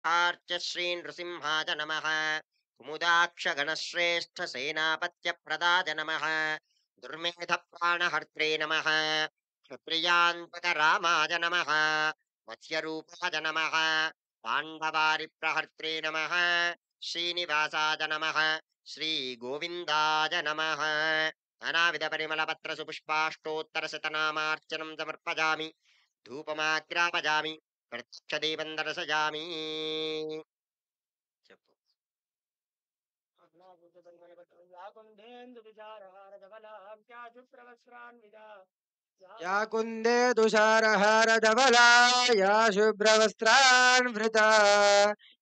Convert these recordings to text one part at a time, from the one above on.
श्रेष्ठार्च श्री नृसिंहाय नमः कुमुदाक्ष गणश्रेष्ठ सेनापत्य प्रदाय नमः दुर्मेध प्राणहर्त्रे नमः क्षत्रियान्तक रामाय नमः मत्स्यरूपाय नमः पाण्डवारिप्रहर्त्रे नमः श्रीनिवासाय नमः श्रीगोविन्दाय नमः नानाविध परिमलपत्र सुपुष्पाष्टोत्तरशतनामार्चनं समर्पयामि धूपमाग्रापयामि प्रत्यक्षदेवं दर्शयामि చెప్పు या कुन्दे तुषारहारधवला या शुभ्रवस्त्रान्वृता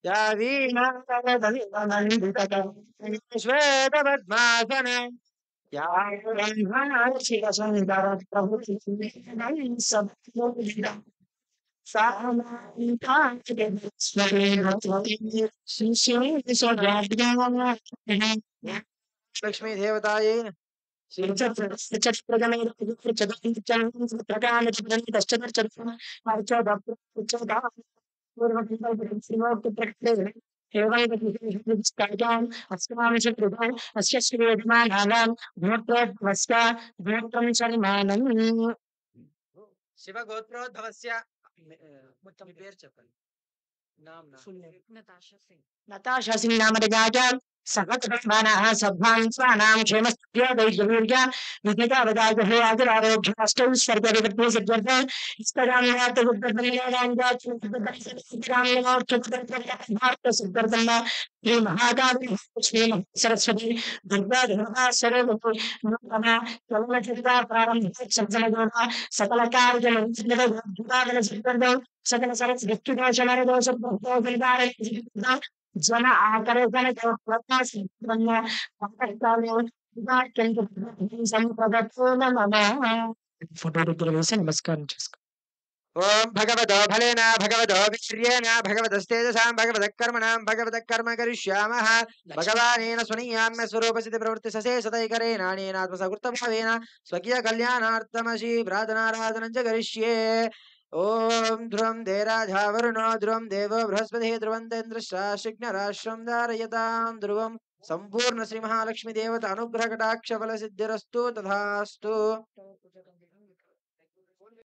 या वीणातरदलितमण्डितकरा श्वेतपद्मासना या ब्रह्माशिवसुन्दरप्रभुतिः लक्ष्मी देवतायै शिव गोत्रोद्भवस्य మీ పేరు చెప్పండి नताशा सिंह नाम सहस्रमानः सभ्वान् स्वानां क्षेमस्त्योदैर्यवीर्या विद्यता वदागहे आदरारोग्याष्टौ स्वर्गविवर्ते सिद्ध्यर्थे इष्टराम्यातगुद्धर्मनिराजाच्युतराम्यमोक्षुतराम्यभारतसिद्धर्तम् श्री महाकाली श्री सरस्वती दुर्गा दुर्गा सर्वभूति नूतन चलनचित्रा प्रारंभ संसनगोना सकल कार्य सिद्धर्दौ सकल सरस व्यक्तिदोषमरदोष जन आकर्षण फोटो వేసి నమస్కారం చేసుకో ओम भगवतो फलेन भगवतो वीर्येण भगवतस्तेजसां भगवतः कर्मणां भगवतः कर्म करिष्यामः भगवानेन स्वनीयाम्य स्वरूपसिद्धि प्रवृत्ति सशेषतैकरेणानेनात्मसकृतभावेन स्वकीय कल्याणार्थमसि प्रार्थनाराधनं च करिष्ये ओम ध्रुवं देराजावरुणो ध्रुवं देवो बृहस्पतिः ध्रुवन्तेन्द्रश्राशिघ्नराष्ट्रं धारयतां ध्रुवं संपूर्ण श्री महालक्ष्मी देवता अनुग्रह कटाक्ष फल सिद्धिरस्तु तथास्तु